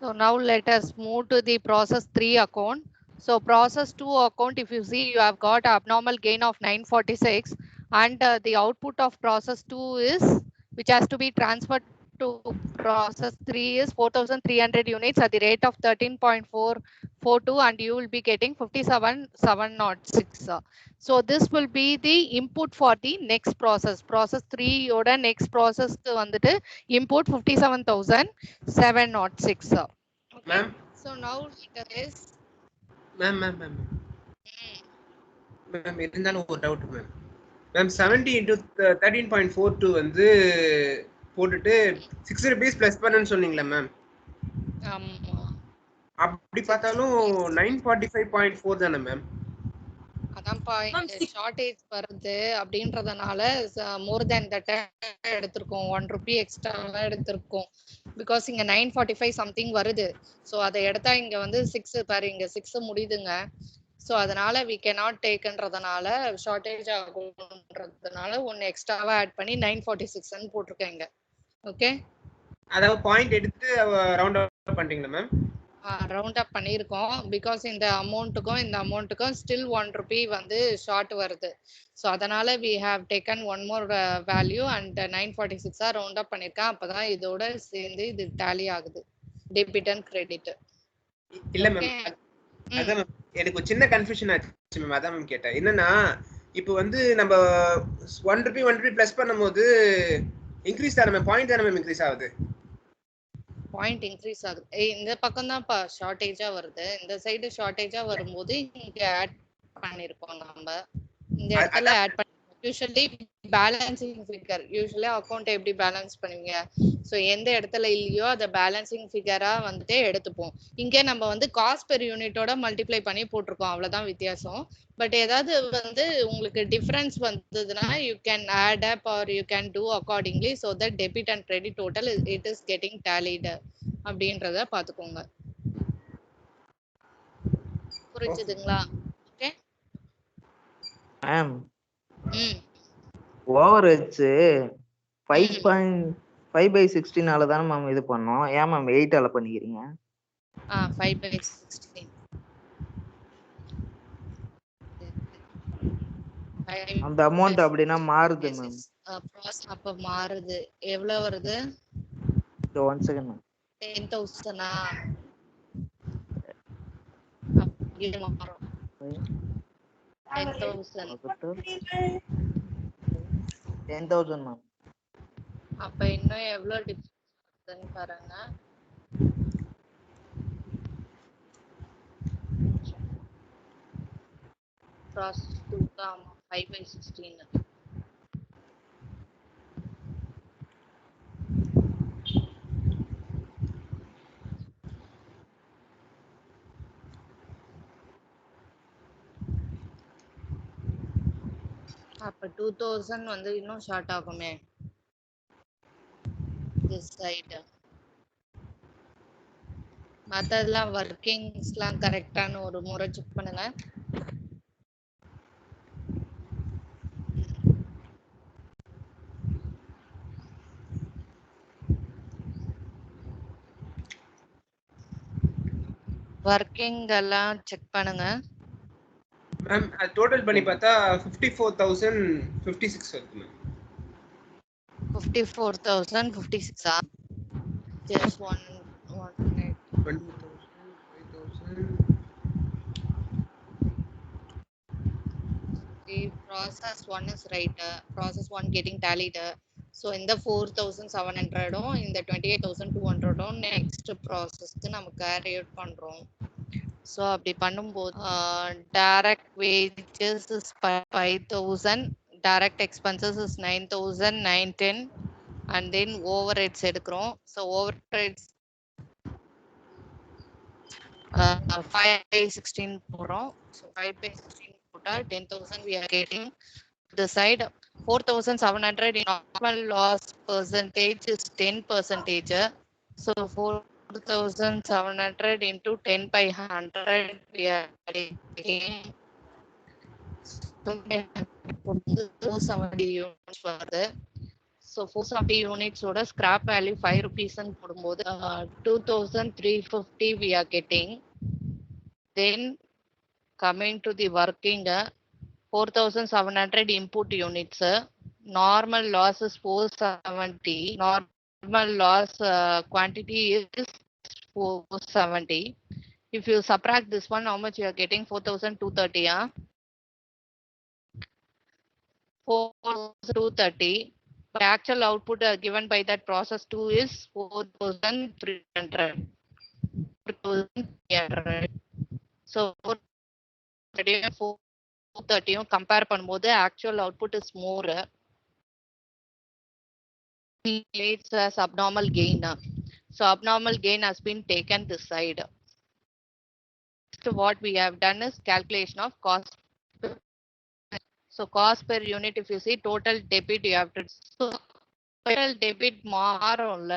So now let us move to the process 3 account. So process 2 account, if you see, you have got abnormal gain of 946, and the output of process 2 is, which has to be transferred to process 3 is 4,300 units at the rate of 13.442, and you will be getting 57,706. So this will be the input for the next process. Process 3 oda next process வந்துட்டு input 57,706. Okay. Ma'am. So now let us. Ma'am. Ma'am, இருந்தாலும் ஒரு doubt ma'am. Ma'am 70 into 13.42 வந்து போட்டுட்டு 6 rupees plus பண்ணுன்னு சொன்னீங்களா ma'am? ஆமா. அப்படி பார்த்தாலும் 945.4 தானே மேம்? அதான்ப்பா இங்க ஷார்டேஜ் வருது அப்படின்றதுனால மோர் தேன் தட் எடுத்திருக்கோம். 1 ரூபி எக்ஸ்ட்ராவா எடுத்திருக்கோம். பிகாஸ் இங்க 945 சம்திங் வருது. ஸோ அதை எடுத்தா இங்க வந்து 6 பாரு, இங்க 6 முடியுதுங்க. ஸோ அதனால வி கேனாட் டேக்ன்றதுனால ஷார்டேஜ் ஆகும்ன்றதுனால ஒன்னு எக்ஸ்ட்ராவா ஆட் பண்ணி 946 போட்டிருக்கேன் இங்க. ஓகே, அதாவது பாயிண்ட் எடுத்து ரவுண்ட் அப் பண்றீங்களா மேம்? ரவுண்ட் அப் பண்ணியிருக்கோம். பிகாஸ் இந்த அமௌண்ட்டுக்கும் ஸ்டில் 1 ரூபி வந்து ஷார்ட் வருது. ஸோ அதனால we have taken one more value and 946 round up பண்ணியிருக்கேன். அப்பதான் இதோட சேர்ந்து இது டேலி ஆகுது, டெபிட் அண்ட் கிரெடிட். இல்ல மேம், அதான் மேம் எனக்கு ஒரு சின்ன கன்ஃபியூஷன் ஆச்சு மேம், அதான் மேம் கேட்டேன். என்னன்னா இப்போ வந்து நம்ம 1 ரூபி ப்ளஸ் பண்ணும்போது இன்க்ரீஸ் தானே மேம், பாயிண்ட் தானே மேம் இன்க்ரீஸ் ஆகுது? பாயிண்ட் இன்க்ரீஸ் ஆகுது. இந்த பக்கம் தான்ப்பா ஷார்டேஜா வருது. இந்த சைடு ஷார்டேஜா வரும்போது இங்க ஆட் பண்ணிருக்கோம். நம்ம இந்த இடத்துல ஆட் பண்ணி usually balancing figure, usually account எப்படி பேலன்ஸ் பண்ணுவீங்க? ஸோ எந்த இடத்துல இல்லையோ அதை பேலன்சிங் ஃபிகரா வந்துட்டு எடுத்துப்போம். இங்கே நம்ம வந்து காஸ்ட் பெர் யூனிட்டோட மல்டிப்ளை பண்ணி போட்டிருக்கோம், அவ்வளவுதான் வித்தியாசம். பட் ஏதாவது வந்து உங்களுக்கு டிஃபரன்ஸ் வந்ததுன்னா you can add up or you can do accordingly, so that debit and credit total it is getting tallied அப்படின்றத பாத்துக்கோங்க. புரிஞ்சுதுங்களா? ஓகே மேம், ஓவர்ஹெட்ஸ் 5/16 தானே மேம் இது பண்ணோம். ஏன் மேம் 8 பண்ணிக்கிறீங்க? 5/16 அந்த அமௌண்ட் அப்படினா மாறுது மேம். அப்ப மாறுது. எவ்வளவு வருது? இந்த 1 செகண்ட் மேம். 10,000 இது மாறும். 10,000 மேம். அப்ப இன்னும் எவ்வளவு டிஃபரன்ஸ் பாருங்க. process 2 தான் 5/16. அப்ப 2000 வந்து இன்னும் ஷார்ட் ஆகுமே this side. மத்ததெல்லாம் வர்க்கிங்ஸ்லாம் கரெக்டான ஒரு முறை செக் பண்ணுங்க. வர்க்கிங் எல்லாம் செக் பண்ணுங்க மேம். டோட்டல் பண்ணி பார்த்தா 54,056 வருது ma'am. 54,056 just 1 the process 1 is right. Process 1 getting tallied. So in the 4,700 in the 28,200 next process நம்ம carry out பண்றோம். So அப்படி பண்ணும்போது direct wages is 5,000, direct expenses is 9,910, and then overheads எடுக்கிறோம். So overheads 5/16 போறோம். So 5/16 போட்டா 10,000 we are getting. The side 4,700 in normal loss percentage is 10%. So 4,700 into 10/100 we are getting 270 units வருது. So So 470 units oda scrap value 5 rupees and போடும்போது 2350 we are getting. Then coming to the working 4700 input units. Normal loss is 470. Normal loss quantity is 470. If you subtract this one, how much you are getting? 4230. 4230. But actual output given by that process 2 is 4300. 4300. So 430 compare பண்ணும்போது actual output is more. It's as abnormal gain. So abnormal gain has been taken this side. So what we have done is calculation of cost. So cost per unit, if you see total debit, you have to. So total debit மாறும்ல.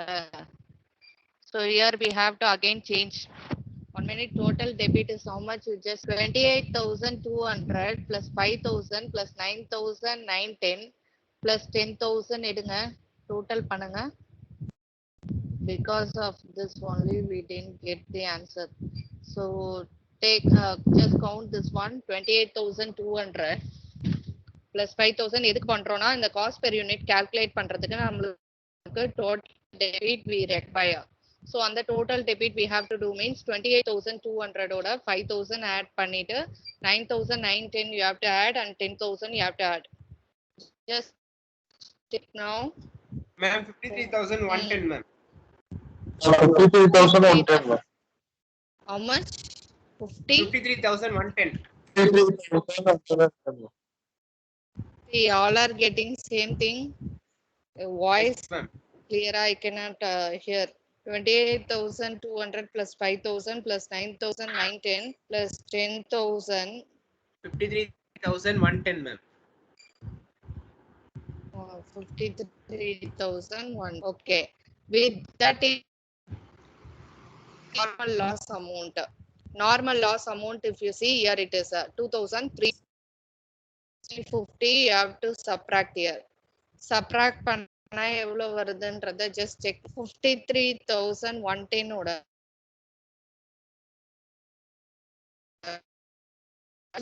So here we have to again change. 1 minute total debit is how much? You just 28,200 plus 5,000 plus 9,910 plus 10,000 எடுங்க. Total பண்ணுங்க. Because of this only we didn't get the answer. So take just count this one 28,200 plus 5,000 எதுக்கு பண்றோம்னா இந்த cost per unit calculate பண்றதுக்கு நம்மளுக்கு total debit we require. So on the total debit we have to do means 28,200 oda 5,000 add பண்ணிட்டு 9,910 you have to add and 10,000 you have to add. Just check now. Ma'am 53,110 ma'am. 53,110. How much? 50? 53,110. 53,110. See, all are getting same thing. Voice Yes, ma'am. clear, I cannot hear. 28,200 plus 5,000 plus 9,910 plus 10,000. 53,110 ma'am. 53,001. Okay. With that is normal loss amount. Normal loss amount, if you see here, it is 2,350. You have to subtract here. Subtract பண்ணா எவ்வளவு வருதுன்றத just check. 53,110 ஓட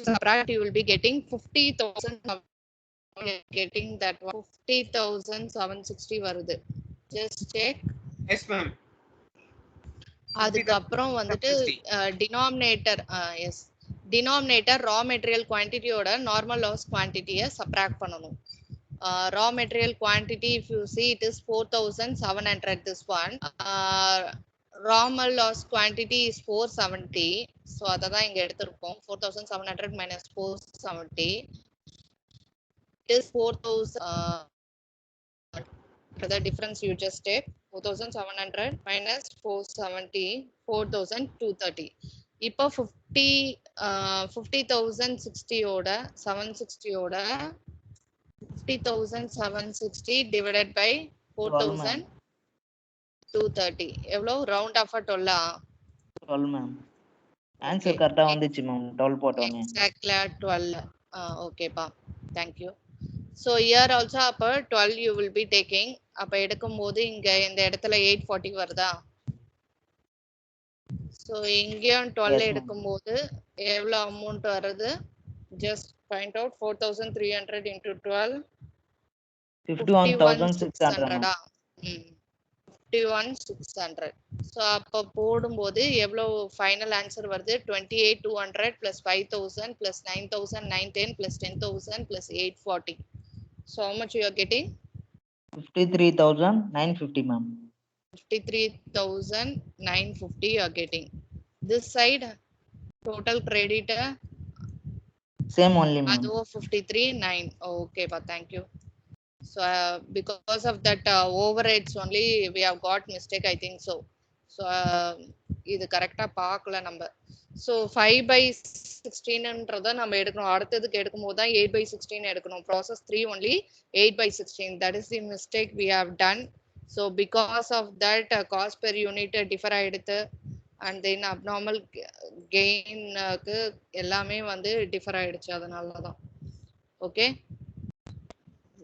subtract, you will be getting 50,000. Getting that 50,760 வருது. Just check. Yes ma'am. அதுக்கப்புறம் வந்துட்டு denominator is denominator raw material குவான்டிட்டியோட normal loss குவான்டிட்டியை subtract பண்ணணும். Raw material quantity if you see it is 4,700 this one. Normal loss quantity is 470. So அதை தான் இங்க எடுத்திருக்கோம். 4,700 minus 470 it is 4,000. The difference you just take 4,700 minus 470 4,230. இப்போ 50,060 ஓட 760 ஓட 50,760 divided by 4,230 எவ்வளவு round off 12 மேம் ஆன்சர் கரெக்ட்டா வந்துச்சு மேம் 12 போட்டோனே exactly 12. Okay பா, thank you. So here also அப்ப 12 you will be taking. அப்ப எடுக்கும்போது இங்க இந்த இடத்துல 840 வருதா? So இங்கேயும் 12 எடுக்கும்போது எவ்வளவு அமௌண்ட் வருது? Just find out 4,300 into 12. 51,600. 51,600. So அப்ப போடும்போது எவ்வளவு ஃபைனல் ஆன்சர் வருது? 28,200 plus 5,000 plus 9,910 plus 10,000 plus 840. So how much you are getting? 53,950 ma'am. 53,950 you are getting. This side total credit Same only ma'am. adu 53,9. Okay pa, thank you. So because of that overheads only we have got mistake, I think so. So இது கரெக்ட்டா பார்க்கல நம்ம. So 5/16ன்றத நம்ம எடுக்கணும். அடுத்ததுக்கு எடுக்கும்போது தான் 8/16 எடுக்கணும். Process 3 only 8/16. That is the mistake we have done. So because of that cost per unit differ ஆயிடுது. And then abnormal gain க்கு எல்லாமே வந்து differ ஆயிடுச்சு, அதனால தான். Okay.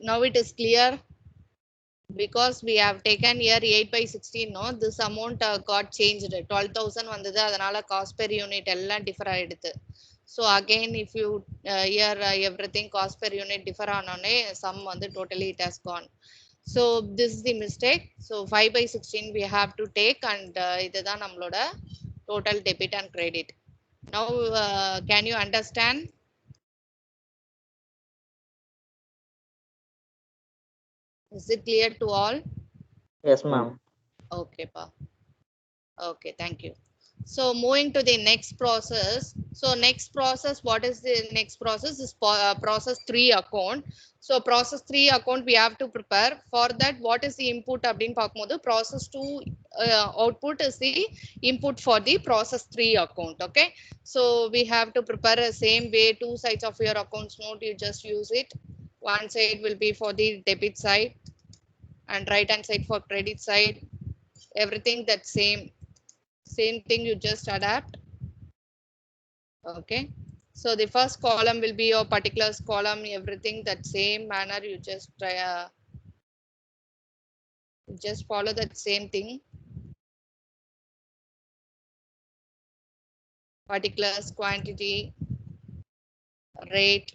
Now it is clear. because we have taken here 8 by 16, no, this amount got changed. 12,000 வந்தது, அதனால cost per unit எல்லாம் differ ஆயிடுது. So again, if you here everything cost per unit differ ஆனோனே sum வந்து totally it has gone. So this is the mistake. So 5 by 16 we have to take, and இதுதான் நம்மளோட total debit and credit. Now can you understand? Is it clear to all? Yes, ma'am. Okay, pa. Okay, thank you. So moving to the next process. So next process, what is the next process? Is process 3 account. So process 3 account we have to prepare. For that, what is the input abdin pakumbodhu, process 2 output is the input for the process 3 account. Okay, so we have to prepare the same way. Two sides of your accounts note, you just use it. One side will be for the debit side and right hand side for credit side. Everything that same thing, you just adapt. Okay, so the first column will be your particulars column, everything that same manner, you just try just follow that same thing. Particulars, quantity, rate,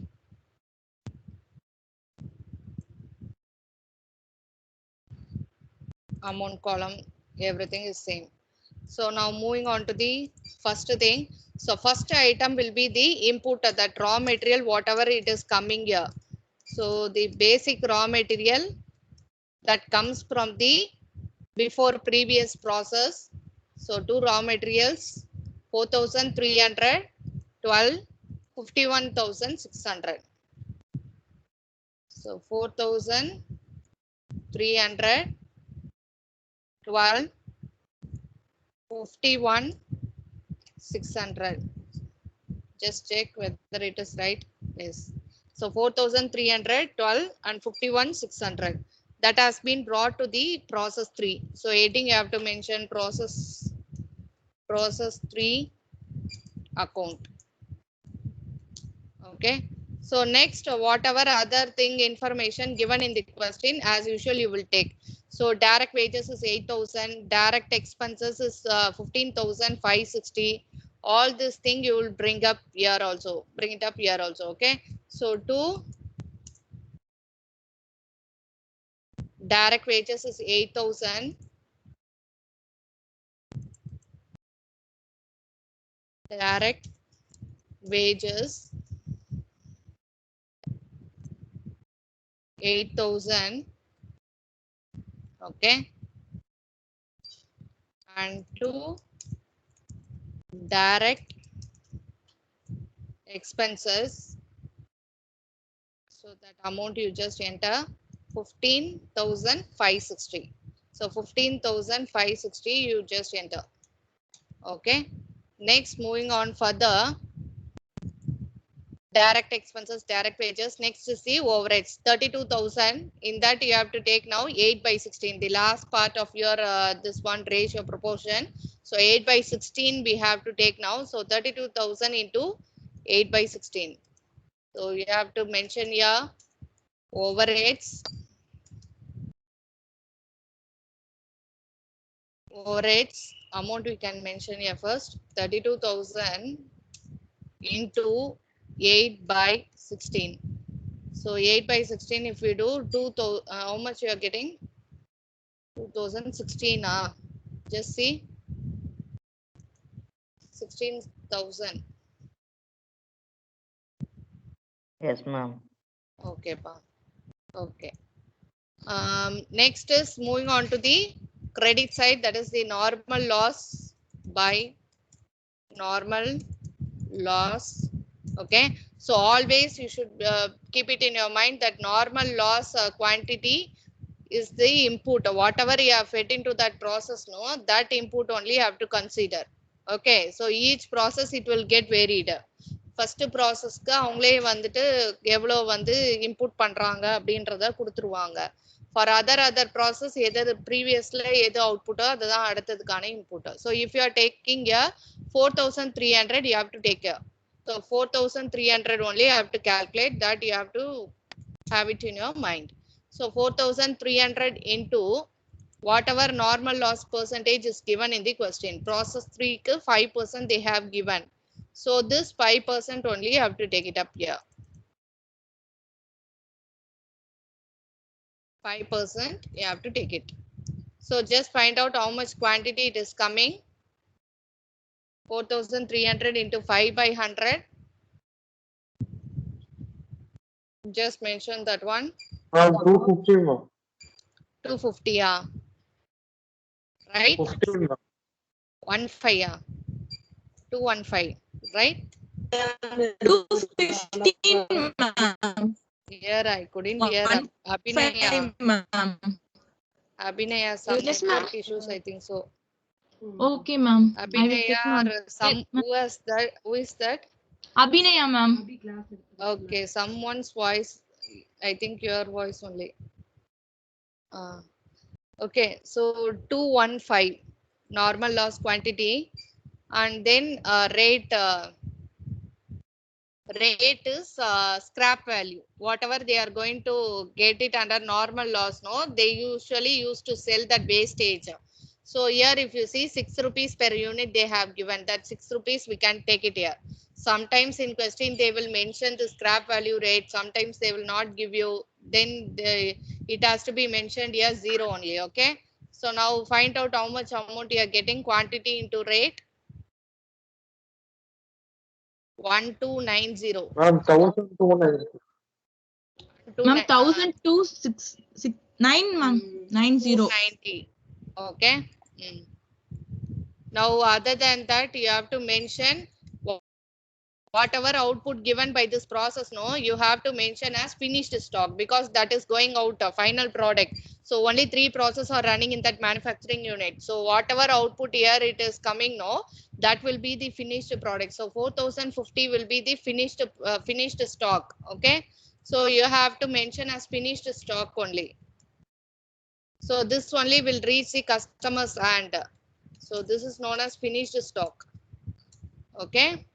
amount column, everything is same. So now moving on to the first thing. So first item will be the input, that raw material, whatever it is coming here. So the basic raw material that comes from the before previous process. So two raw materials, 4,300, 12, 51,600. So 4,300, 12, 51,600. Just check whether it is right. Yes. So 4,300, 12 and 51,600. That has been brought to the process 3. So heading you have to mention process 3 account. Okay. So next, whatever other thing information given in the question, as usual you will take. So direct wages is 8,000, direct expenses is 15,560. All this thing you will bring up here also, bring it up here also. Okay, so to direct wages is 8,000, direct wages 8,000. Okay, and to direct expenses, so that amount you just enter 15,560. So 15,560 you just enter. Okay, next moving on further, direct expenses, direct wages. Next is the overheads, 32,000. In that you have to take now 8 by 16, the last part of your this one ratio proportion. So 8 by 16 we have to take now. So 32,000 into 8 by 16. So you have to mention here overheads. Overheads amount we can mention here first, 32,000 into 8 by 16. So 8 by 16, if we do 2,000, how much you are getting? 2016. Just see, 16,000. Yes, ma'am. Okay, pa. Okay. Next is moving on to the credit side, that is the normal loss by normal loss. Okay, so always you should keep it in your mind that normal loss quantity is the input. Whatever you have fed into that process, no, that input only you have to consider. Okay, so each process it will get varied. First ப்ராசஸ்க்கு அவங்களே வந்துட்டு எவ்வளோ வந்து input பண்றாங்க அப்படின்றத கொடுத்துருவாங்க. For other process எது ப்ரீவியஸ்ல எது அவுட்புட்டோ அதுதான் அடுத்ததுக்கான input. So if you are taking 4,300 you have to take care. So 4,300 only you have to calculate that, you have to have it in your mind. So 4,300 into whatever normal loss percentage is given in the question. Process 3 ku 5% they have given. So this 5% only you have to take it up here. 5% you have to take it. So just find out how much quantity it is coming. 4,300 into 5 by 100. Just mention that one. 250 ma'am. 250, yeah. Right? 15 ma'am. 15, yeah. 215, right? 215 ma'am. Here I couldn't hear Abhinaya. 15 ma'am. Abhinaya, some Yes, ma'am. network issues, I think so. Okay, ma'am. I will Abhinaya check, ma'am. or some who is that? Abhinaya, ma'am. Okay, someone's voice. I think your voice only. Okay, so 215 normal loss quantity, and then rate is scrap value. Whatever they are going to get it under normal loss, no, they usually used to sell that wastage. So here if you see 6 rupees per unit they have given, that 6 rupees we can take it here. Sometimes in question they will mention the scrap value rate, sometimes they will not give you, then it has to be mentioned here 0 only. Okay, so now find out how much amount you are getting, quantity into rate. 1290. Ma'am, 1,290. Ma'am, 1,269 ma'am. 90. 290. Okay. Now other than that you have to mention whatever output given by this process, no, you have to mention as finished stock, because that is going out a final product. So only 3 processes are running in that manufacturing unit. So whatever output here it is coming, no, that will be the finished product. So 4,050 will be the finished stock. Okay, so you have to mention as finished stock only. So this only will reach the customer's hand. So this is known as finished stock. Okay,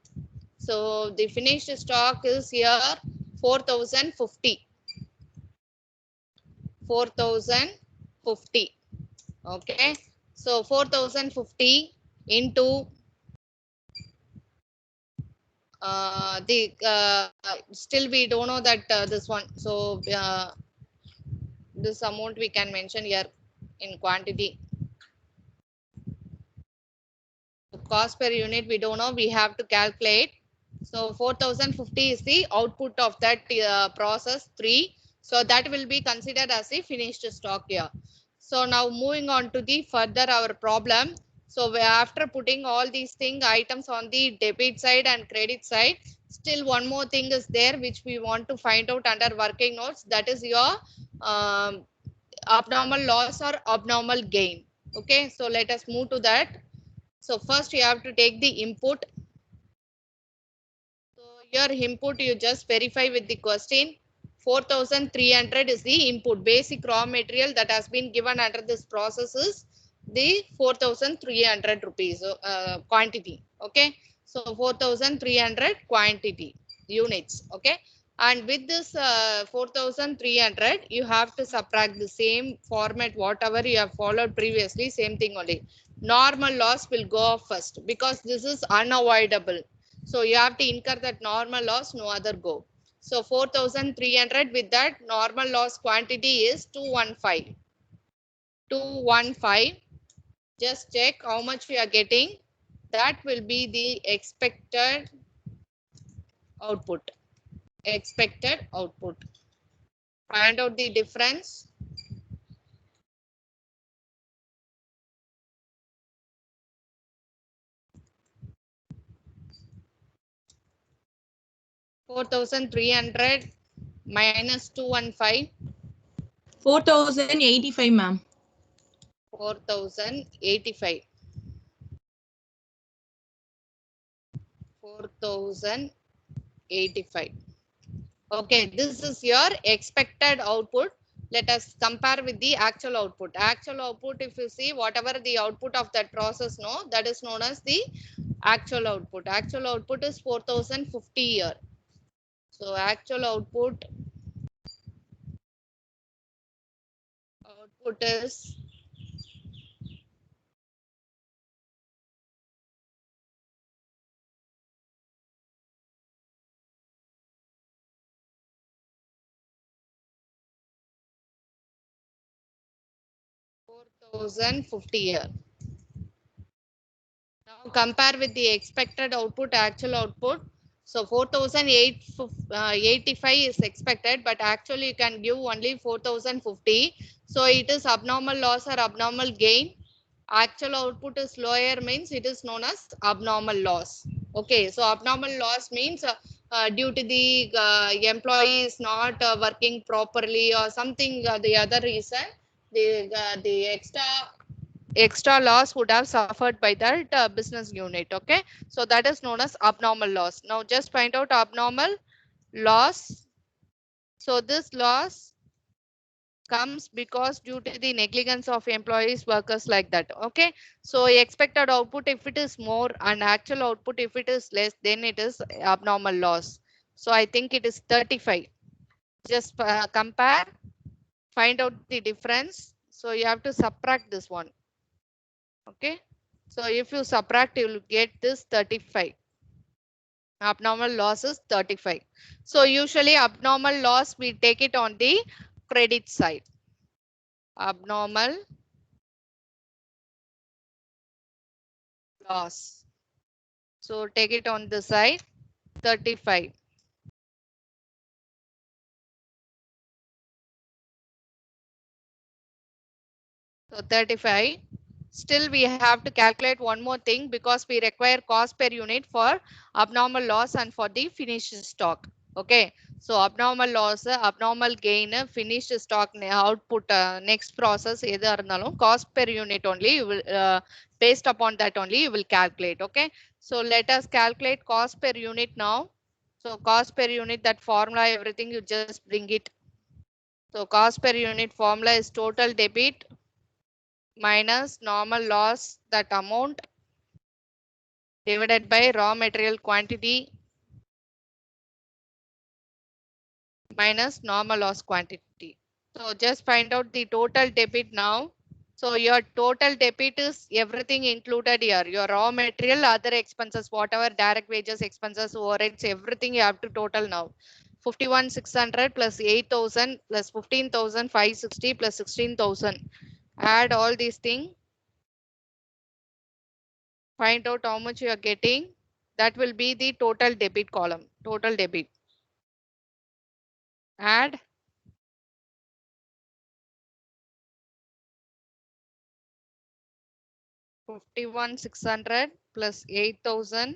so the finished stock is here 4,050. 4,050. Okay, so 4,050 into the still we don't know that this one. So this amount we can mention here in quantity. Cost per unit we don't know, we have to calculate. So 4,050 is the output of that process 3. So that will be considered as the finished stock here. So now moving on to the further our problem. So after putting all these items on the debit side and credit side, still one more thing is there which we want to find out under working notes, that is your abnormal loss or abnormal gain. Okay, so let us move to that. So first you have to take the input. So your input you just verify with the question. 4,300 is the input, basic raw material that has been given under this process is the 4,300 rupees quantity. Okay, so 4,300 quantity units. Okay, and with this 4,300 you have to subtract the same format whatever you have followed previously, same thing only. Normal loss will go off first because this is unavoidable. So you have to incur that normal loss, no other go. So 4,300 with that normal loss quantity is 215. 215. Just check how much we are getting. That will be the expected output. Expected output. Find out the difference. $4,300 minus 215. 4,085 ma'am. 4,085. 4,085. Okay, this is your expected output. Let us compare with the actual output. Actual output, if you see whatever the output of that process, no, that is known as the actual output. Actual output is 4,050 here. So actual output output is 4050 here. Now compare with the expected output, actual output. So 4085 is expected, but actually you can give only 4050. So it is abnormal loss or abnormal gain. Actual output is lower means it is known as abnormal loss. Okay, so abnormal loss means due to the employee is not working properly or something the other reason, the extra loss would have suffered by that business unit. Okay, so that is known as abnormal loss. Now just find out abnormal loss. So this loss comes because due to the negligence of employees, workers, like that. Okay, so expected output if it is more and actual output if it is less, then it is abnormal loss. So I think it is 35. Just compare, find out the difference. So you have to subtract this one. Okay, so if you subtract, you will get this 35. Abnormal loss is 35. So usually abnormal loss, we take it on the credit side. Abnormal loss. So take it on the side, 35. So 35. Still we have to calculate one more thing because we require cost per unit for abnormal loss and for the finished stock. Okay, so abnormal loss, abnormal gain, finished stock output, next process either cost per unit only you will based upon that only you will calculate. Okay, so let us calculate cost per unit now. So cost per unit, that formula, everything you just bring it. So cost per unit formula is total debit minus normal loss, that amount, divided by raw material quantity minus normal loss quantity. So just find out the total debit now. So your total debit is everything included here. Your raw material, other expenses, whatever direct wages, expenses, overheads, everything you have to total now. 51,600 plus 8,000 plus 15,560 plus 16,000. Add all these things. Find out how much you are getting. That will be the total debit column. Total debit. Add. $51,600 plus 8,000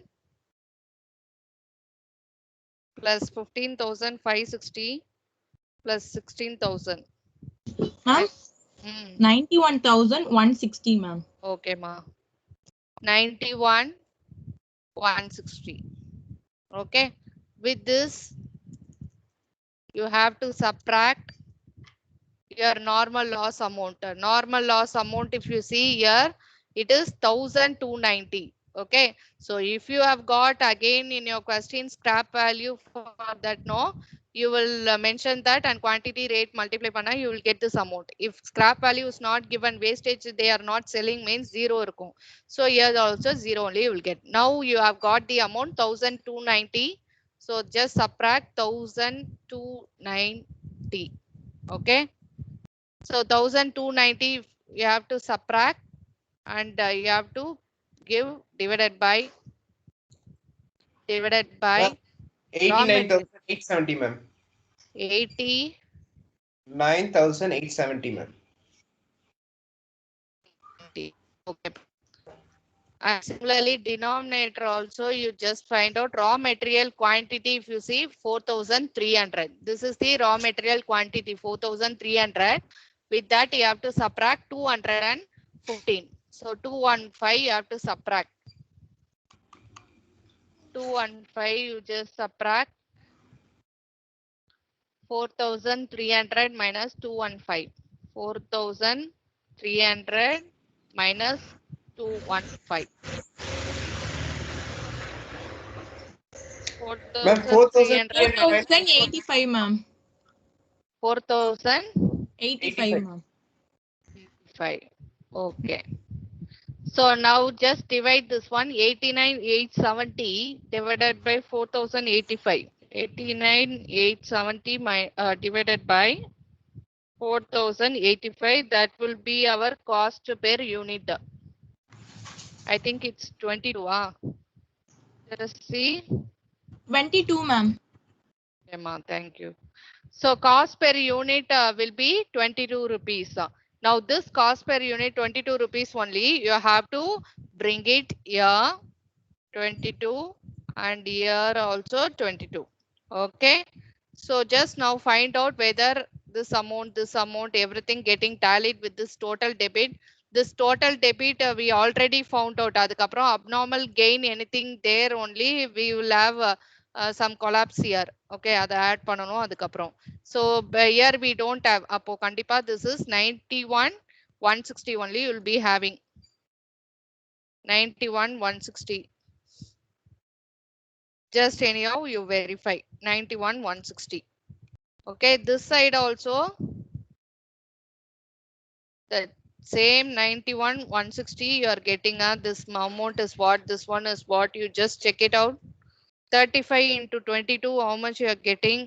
plus 15,560 plus 16,000. Ma'am, 91,160, ma'am. Okay, ma. 91,160. Okay. With this, you have to subtract your normal loss amount. Normal loss amount, if you see here, it is 1,290. Okay, so if you have got again in your question scrap value for that, no, you will mention that and quantity rate multiply panna, you will get this amount. If scrap value is not given, wastage they are not selling means 0 irukum. So here also 0 only you will get. Now you have got the amount 1,290. So just subtract 1,290. Okay. So 1,290 you have to subtract and you have to give divided by 89,870, ma'am. 89,870, ma'am. Okay. And similarly, denominator also you just find out raw material quantity. If you see 4,300, this is the raw material quantity 4,300. With that you have to subtract 215. So 215 you have to subtract. 215 you just subtract 4,300 minus 215. 4,300 minus 215. 4,300 minus 4,085, ma'am. 4,085, 85, ma'am. 85. Okay. So now just divide this one 89,870 divided by 4,085. 89,870 divided by 4,085. That will be our cost per unit. I think it's 22. Let us see. 22, ma'am. Emma, thank you. So cost per unit will be 22 rupees. Now this cost per unit 22 rupees only. You have to bring it here 22 and here also 22. Okay. So just now find out whether this amount, everything getting tallied with this total debit. This total debit we already found out. Adukapram abnormal gain anything there only we will have some collapse here. Okay, அதை add பண்ணனும் அதுக்கப்புறம். So here we don't have. அப்போ கண்டிப்பா this is 91 160 only you will be having. 91 160. Just anyhow you verify 91 160. Okay, this side also the same 91 160 you are getting. This amount is what, this one is what, you just check it out. 35 into 22 how much you are getting?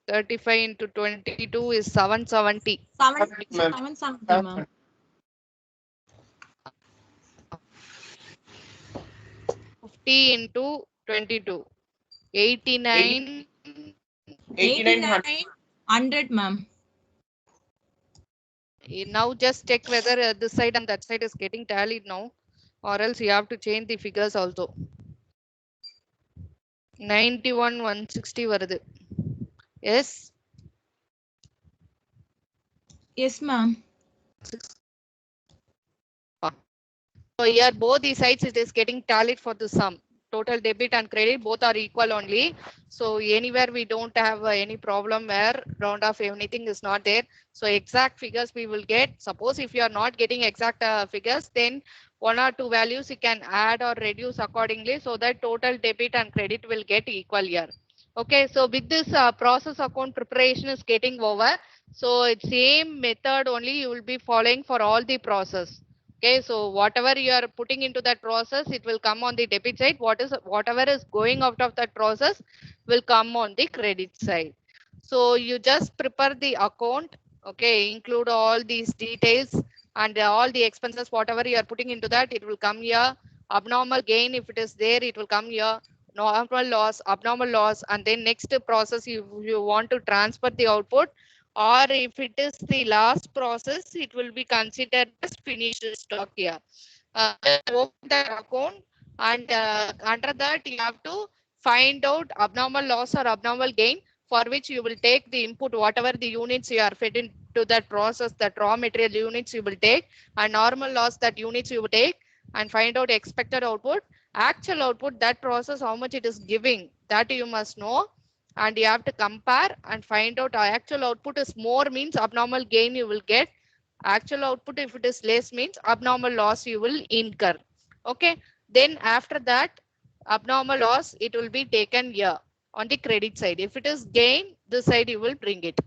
35 into 22 is 770. 770, ma'am. 50 into 22 89 8900, ma'am. Now just check whether this side and that side is getting tallied now, or else you have to change the figures also. 91 160 வருது. Yes. Yes, ma'am. So here both the sides it is getting tallied for the sum. Total debit and credit both are equal only. So anywhere we don't have any problem where round off anything is not there. So exact figures we will get. Suppose if you are not getting exact figures, then one or two values you can add or reduce accordingly so that total debit and credit will get equal here. Okay, so with this process account preparation is getting over. So it's same method only you will be following for all the process. Okay, so whatever you are putting into that process, it will come on the debit side. Whatever is going out of that process will come on the credit side. So you just prepare the account. Okay, include all these details and all the expenses, whatever you are putting into that, it will come here. Abnormal gain, if it is there, it will come here. Normal loss, abnormal loss, and then next process you want to transfer the output. Or if it is the last process, it will be considered as finished stock here. Open that account and under that you have to find out abnormal loss or abnormal gain, for which you will take the input, whatever the units you are fed into that process, that raw material units you will take, and normal loss that units you will take, and find out expected output. Actual output, that process how much it is giving, that you must know. And you have to compare and find out actual output is more means abnormal gain you will get. Actual output if it is less means abnormal loss you will incur. Okay, then after that abnormal loss it will be taken here on the credit side. If it is gain, this side you will bring it.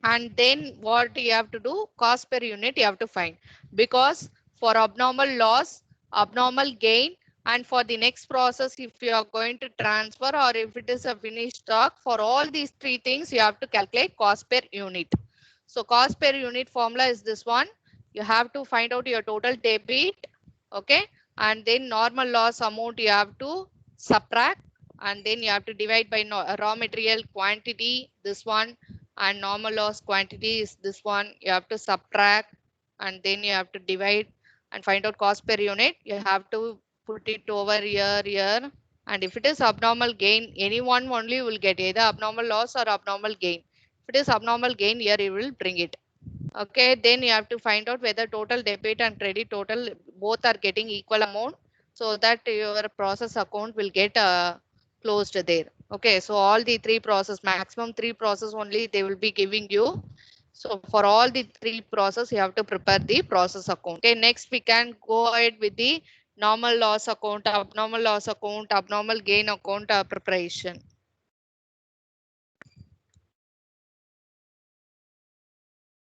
And then what you have to do, cost per unit you have to find, because for abnormal loss, abnormal gain, and for the next process if you are going to transfer or if it is a finished stock, for all these three things you have to calculate cost per unit. So cost per unit formula is this one. You have to find out your total debit. Okay, and then normal loss amount you have to subtract, and then you have to divide by raw material quantity, this one, and normal loss quantity is this one. You have to subtract and then you have to divide and find out cost per unit. You have to put it over here, and if it is abnormal gain, any one only will get, either abnormal loss or abnormal gain. If it is abnormal gain, here you will bring it. Okay, then you have to find out whether total debit and credit total both are getting equal amount, so that your process account will get closed there. Okay, so all the three process, maximum three process only they will be giving you. So for all the three process you have to prepare the process account. Okay, next we can go ahead with the normal loss account, abnormal loss account, abnormal gain account preparation.